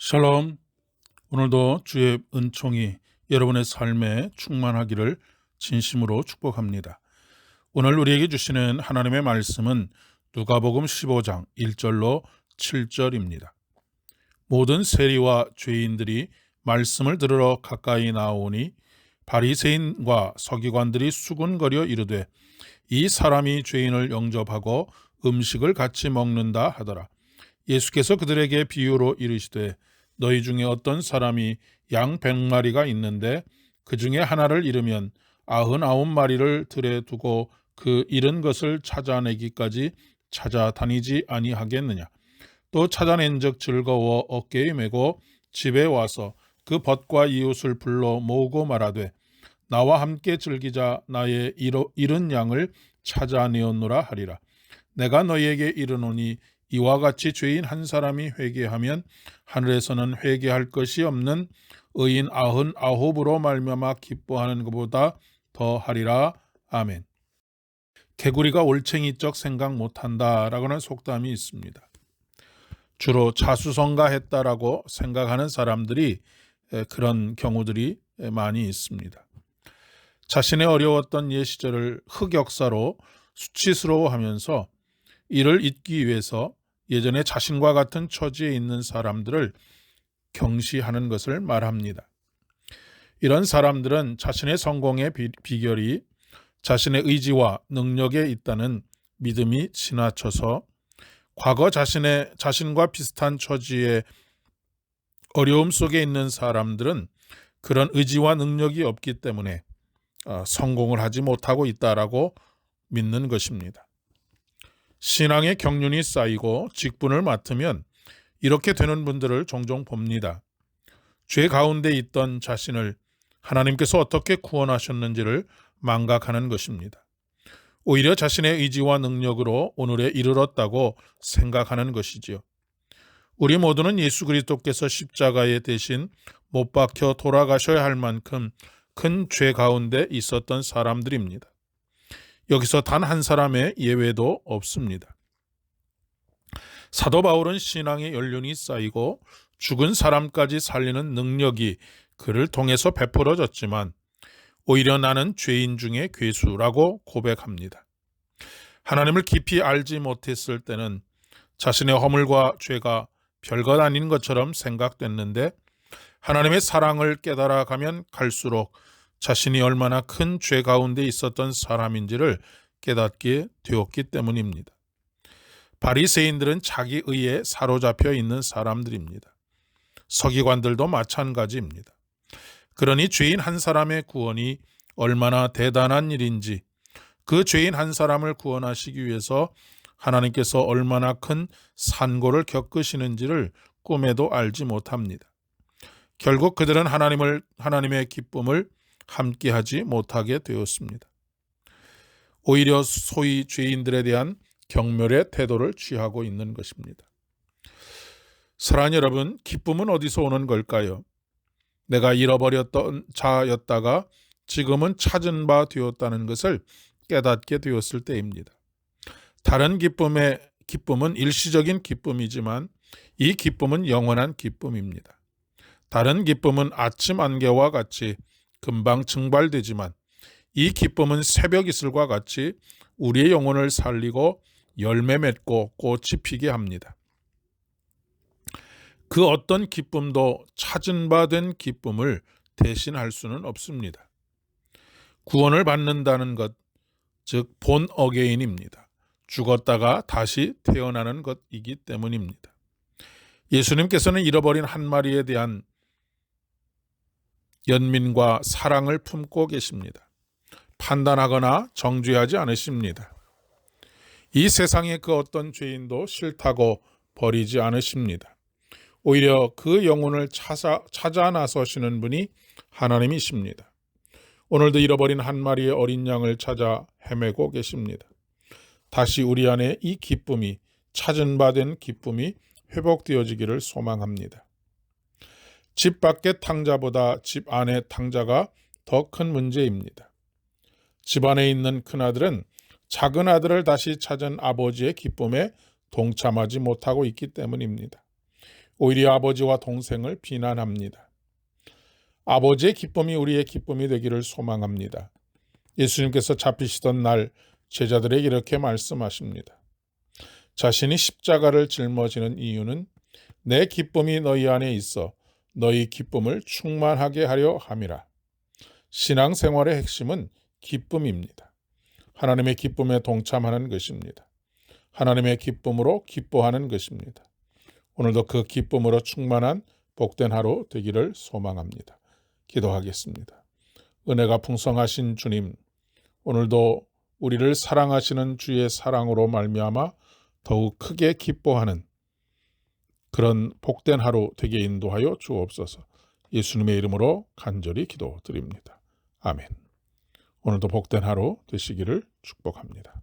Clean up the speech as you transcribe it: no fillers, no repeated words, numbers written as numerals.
샬롬. 오늘도 주의 은총이 여러분의 삶에 충만하기를 진심으로 축복합니다. 오늘 우리에게 주시는 하나님의 말씀은 누가복음 15장 1절로 7절입니다. 모든 세리와 죄인들이 말씀을 들으러 가까이 나오니 바리새인과 서기관들이 수군거려 이르되 이 사람이 죄인을 영접하고 음식을 같이 먹는다 하더라. 예수께서 그들에게 비유로 이르시되 너희 중에 어떤 사람이 양 100마리가 있는데 그 중에 하나를 잃으면 99마리를 들에 두고 그 잃은 것을 찾아내기까지 찾아다니지 아니하겠느냐. 또 찾아낸즉 즐거워 어깨에 메고 집에 와서 그 벗과 이웃을 불러 모으고 말하되 나와 함께 즐기자. 나의 잃은 양을 찾아내었노라 하리라. 내가 너희에게 이르노니 이와 같이 죄인 한 사람이 회개하면 하늘에서는 회개할 것이 없는 의인 99으로 말미암아 기뻐하는 것보다 더 하리라. 아멘. 개구리가 올챙이적 생각 못한다라고는 속담이 있습니다. 주로 자수성가했다라고 생각하는 사람들이 그런 경우들이 많이 있습니다. 자신의 어려웠던 옛 시절을 흑역사로 수치스러워하면서 이를 잊기 위해서 예전에 자신과 같은 처지에 있는 사람들을 경시하는 것을 말합니다. 이런 사람들은 자신의 성공의 비결이 자신의 의지와 능력에 있다는 믿음이 지나쳐서 과거 자신과 비슷한 처지의 어려움 속에 있는 사람들은 그런 의지와 능력이 없기 때문에 성공을 하지 못하고 있다라고 믿는 것입니다. 신앙의 경륜이 쌓이고 직분을 맡으면 이렇게 되는 분들을 종종 봅니다. 죄 가운데 있던 자신을 하나님께서 어떻게 구원하셨는지를 망각하는 것입니다. 오히려 자신의 의지와 능력으로 오늘에 이르렀다고 생각하는 것이지요. 우리 모두는 예수 그리스도께서 십자가에 대신 못 박혀 돌아가셔야 할 만큼 큰 죄 가운데 있었던 사람들입니다. 여기서 단 한 사람의 예외도 없습니다. 사도 바울은 신앙의 연륜이 쌓이고 죽은 사람까지 살리는 능력이 그를 통해서 베풀어졌지만 오히려 나는 죄인 중에 괴수라고 고백합니다. 하나님을 깊이 알지 못했을 때는 자신의 허물과 죄가 별것 아닌 것처럼 생각됐는데 하나님의 사랑을 깨달아가면 갈수록 자신이 얼마나 큰 죄 가운데 있었던 사람인지를 깨닫게 되었기 때문입니다. 바리새인들은 자기 의에 사로잡혀 있는 사람들입니다. 서기관들도 마찬가지입니다. 그러니 죄인 한 사람의 구원이 얼마나 대단한 일인지, 그 죄인 한 사람을 구원하시기 위해서 하나님께서 얼마나 큰 산고를 겪으시는지를 꿈에도 알지 못합니다. 결국 그들은 하나님의 기쁨을 함께하지 못하게 되었습니다. 오히려 소위 죄인들에 대한 경멸의 태도를 취하고 있는 것입니다. 사랑하는 여러분, 기쁨은 어디서 오는 걸까요? 내가 잃어버렸던 자였다가 지금은 찾은 바 되었다는 것을 깨닫게 되었을 때입니다. 다른 기쁨은 일시적인 기쁨이지만 이 기쁨은 영원한 기쁨입니다. 다른 기쁨은 아침 안개와 같이 금방 증발되지만 이 기쁨은 새벽 이슬과 같이 우리의 영혼을 살리고 열매 맺고 꽃이 피게 합니다. 그 어떤 기쁨도 찾은 바 된 기쁨을 대신할 수는 없습니다. 구원을 받는다는 것, 즉 본 어게인입니다. 죽었다가 다시 태어나는 것이기 때문입니다. 예수님께서는 잃어버린 한 마리에 대한 연민과 사랑을 품고 계십니다. 판단하거나 정죄하지 않으십니다. 이 세상의 그 어떤 죄인도 싫다고 버리지 않으십니다. 오히려 그 영혼을 찾아 나서시는 분이 하나님이십니다. 오늘도 잃어버린 한 마리의 어린 양을 찾아 헤매고 계십니다. 다시 우리 안에 이 기쁨이, 찾은 바 된 기쁨이 회복되어지기를 소망합니다. 집 밖의 탕자보다 집 안의 탕자가 더 큰 문제입니다. 집 안에 있는 큰아들은 작은 아들을 다시 찾은 아버지의 기쁨에 동참하지 못하고 있기 때문입니다. 오히려 아버지와 동생을 비난합니다. 아버지의 기쁨이 우리의 기쁨이 되기를 소망합니다. 예수님께서 잡히시던 날 제자들에게 이렇게 말씀하십니다. 자신이 십자가를 짊어지는 이유는 내 기쁨이 너희 안에 있어 너희 기쁨을 충만하게 하려 함이라. 신앙생활의 핵심은 기쁨입니다. 하나님의 기쁨에 동참하는 것입니다. 하나님의 기쁨으로 기뻐하는 것입니다. 오늘도 그 기쁨으로 충만한 복된 하루 되기를 소망합니다. 기도하겠습니다. 은혜가 풍성하신 주님, 오늘도 우리를 사랑하시는 주의 사랑으로 말미암아 더욱 크게 기뻐하는 그런 복된 하루 되게 인도하여 주옵소서. 예수님의 이름으로 간절히 기도드립니다. 아멘. 오늘도 복된 하루 되시기를 축복합니다.